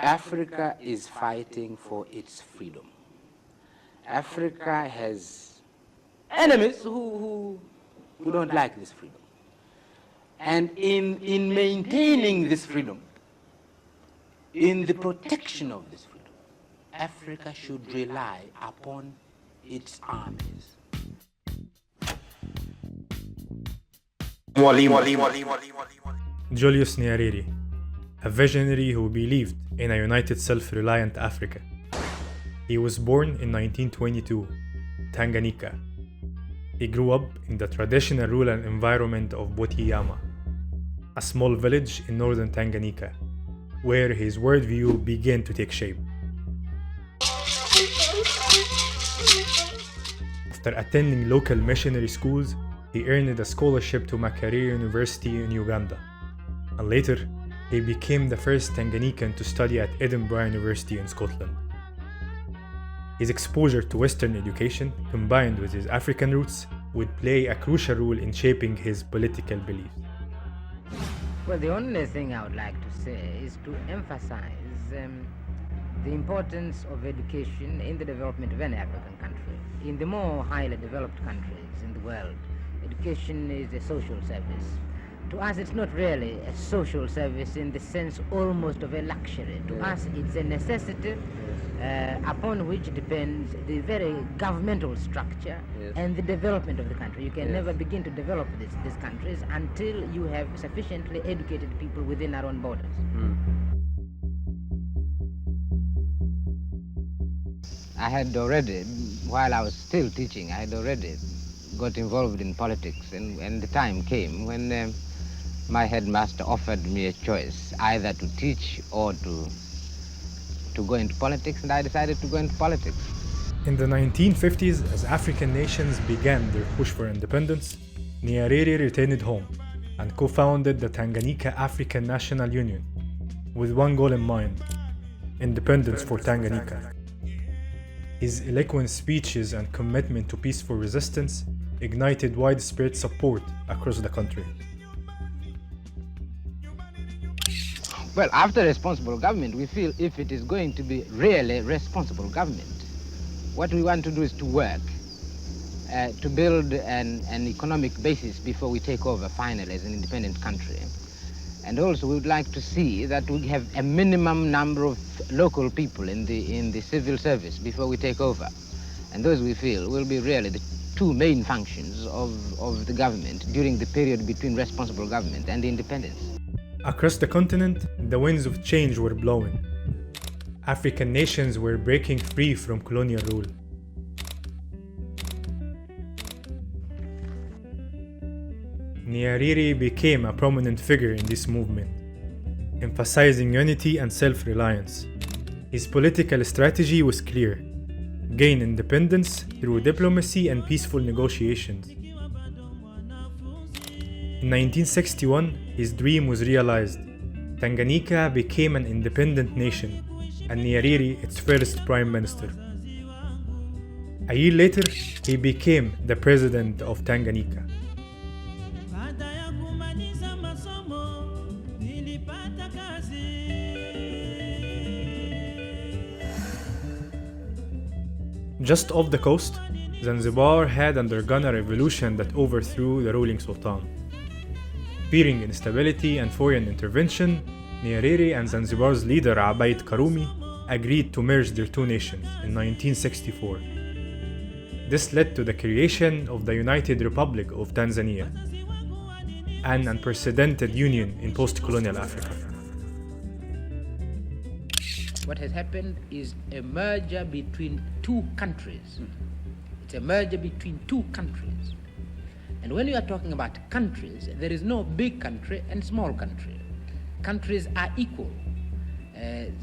Africa is fighting for its freedom. Africa has enemies who don't like this freedom. And in maintaining this freedom, in the protection of this freedom, Africa should rely upon its armies. Julius Nyerere, a visionary who believed in a united self-reliant Africa. He was born in 1922, Tanganyika. He grew up in the traditional rural environment of Butiama, a small village in northern Tanganyika, where his worldview began to take shape. After attending local missionary schools, he earned a scholarship to Makerere University in Uganda, and later he became the first Tanganyikan to study at Edinburgh University in Scotland. His exposure to Western education, combined with his African roots, would play a crucial role in shaping his political beliefs. Well, the only thing I would like to say is to emphasize the importance of education in the development of any African country. In the more highly developed countries in the world, education is a social service. To us, it's not really a social service in the sense almost of a luxury. To us, it's a necessity upon which depends the very governmental structure and the development of the country. You can never begin to develop these countries until you have sufficiently educated people within our own borders. I had already, while I was still teaching, I had already got involved in politics, and the time came when my headmaster offered me a choice, either to teach or to go into politics, and I decided to go into politics. In the 1950s, as African nations began their push for independence, Nyerere returned home and co-founded the Tanganyika African National Union with one goal in mind: independence for Tanganyika. His eloquent speeches and commitment to peaceful resistance ignited widespread support across the country. Well, after responsible government, we feel if it is going to be really responsible government, what we want to do is to work, to build an economic basis before we take over finally as an independent country. And also we would like to see that we have a minimum number of local people in the civil service before we take over. And those we feel will be really the two main functions of the government during the period between responsible government and independence. Across the continent, the winds of change were blowing. African nations were breaking free from colonial rule. Nyerere became a prominent figure in this movement, emphasizing unity and self-reliance. His political strategy was clear: gain independence through diplomacy and peaceful negotiations. In 1961, his dream was realized. Tanganyika became an independent nation, and Nyerere its first prime minister. A year later, he became the president of Tanganyika. Just off the coast, Zanzibar had undergone a revolution that overthrew the ruling sultan. Fearing instability and foreign intervention, Nyerere and Zanzibar's leader Abaid Karume agreed to merge their two nations in 1964. This led to the creation of the United Republic of Tanzania, an unprecedented union in post-colonial Africa. What has happened is a merger between two countries. It's a merger between two countries. And when you are talking about countries, there is no big country and small country. Countries are equal.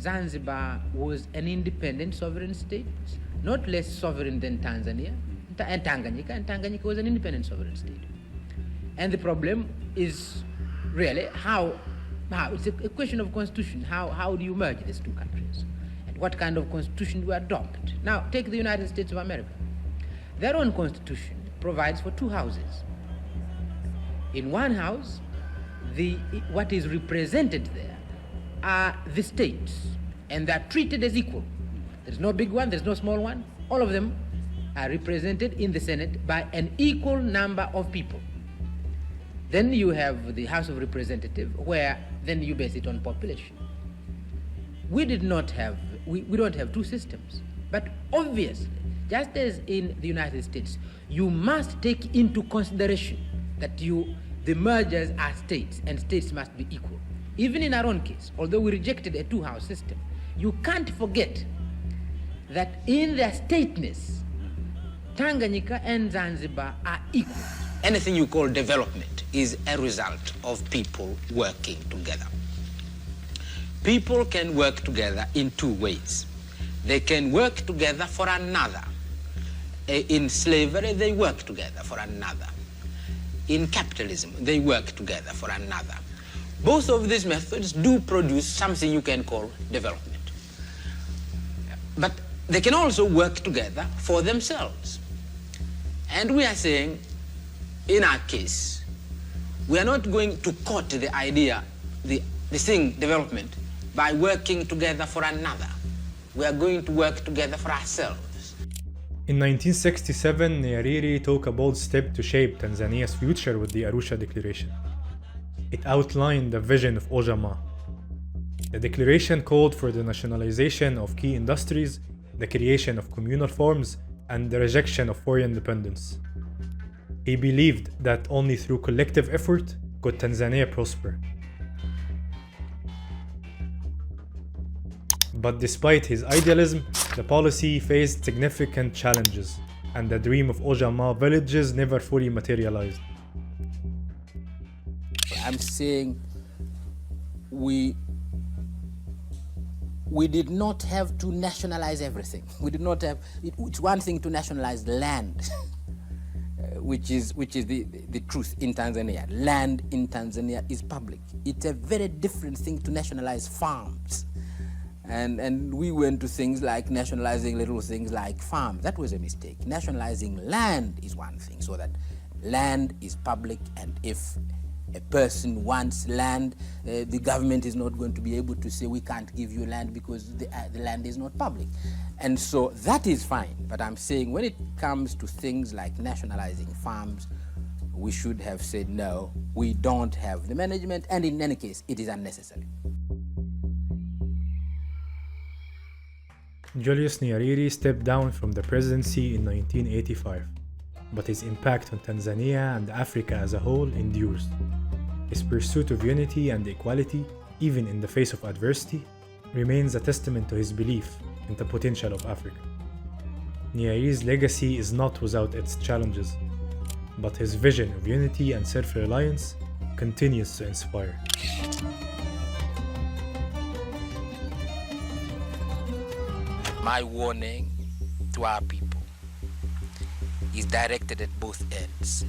Zanzibar was an independent sovereign state, not less sovereign than Tanzania and Tanganyika was an independent sovereign state. And the problem is really how it's a question of constitution. How do you merge these two countries? And what kind of constitution do you adopt? Now, take the United States of America. Their own constitution provides for two houses. In one house, what is represented there are the states, and they're treated as equal. There's no big one, there's no small one. All of them are represented in the Senate by an equal number of people. Then you have the House of Representatives, where then you base it on population. We don't have two systems, but obviously, just as in the United States, you must take into consideration that the mergers are states, and states must be equal. Even in our own case, although we rejected a two-house system, you can't forget that in their stateness, Tanganyika and Zanzibar are equal. Anything you call development is a result of people working together. People can work together in two ways. They can work together for another. In slavery, they work together for another. In capitalism, they work together for another. Both of these methods do produce something you can call development. But they can also work together for themselves. And we are saying, in our case, we are not going to court the idea, the thing, development, by working together for another. We are going to work together for ourselves. In 1967, Nyerere took a bold step to shape Tanzania's future with the Arusha Declaration. It outlined the vision of Ojama. The declaration called for the nationalization of key industries, the creation of communal forms, and the rejection of foreign dependence. He believed that only through collective effort could Tanzania prosper. But despite his idealism, the policy faced significant challenges, and the dream of Ojama villages never fully materialized. I'm saying we did not have to nationalize everything. We did not have, it's one thing to nationalize land, which is the truth in Tanzania. Land in Tanzania is public. It's a very different thing to nationalize farms. And we went to things like nationalizing little things like farms. That was a mistake. Nationalizing land is one thing, so that land is public, and if a person wants land, the government is not going to be able to say, we can't give you land because the land is not public. And so that is fine. But I'm saying when it comes to things like nationalizing farms, we should have said, no, we don't have the management, and in any case, it is unnecessary. Julius Nyerere stepped down from the presidency in 1985, but his impact on Tanzania and Africa as a whole endures. His pursuit of unity and equality, even in the face of adversity, remains a testament to his belief in the potential of Africa. Nyerere's legacy is not without its challenges, but his vision of unity and self-reliance continues to inspire. My warning to our people is directed at both ends.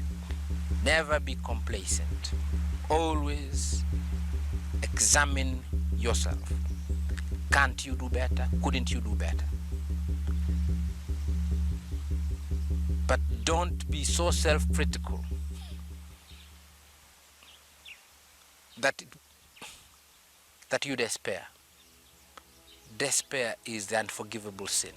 Never be complacent. Always examine yourself. Can't you do better? Couldn't you do better? But don't be so self-critical that you despair. Despair is the unforgivable sin.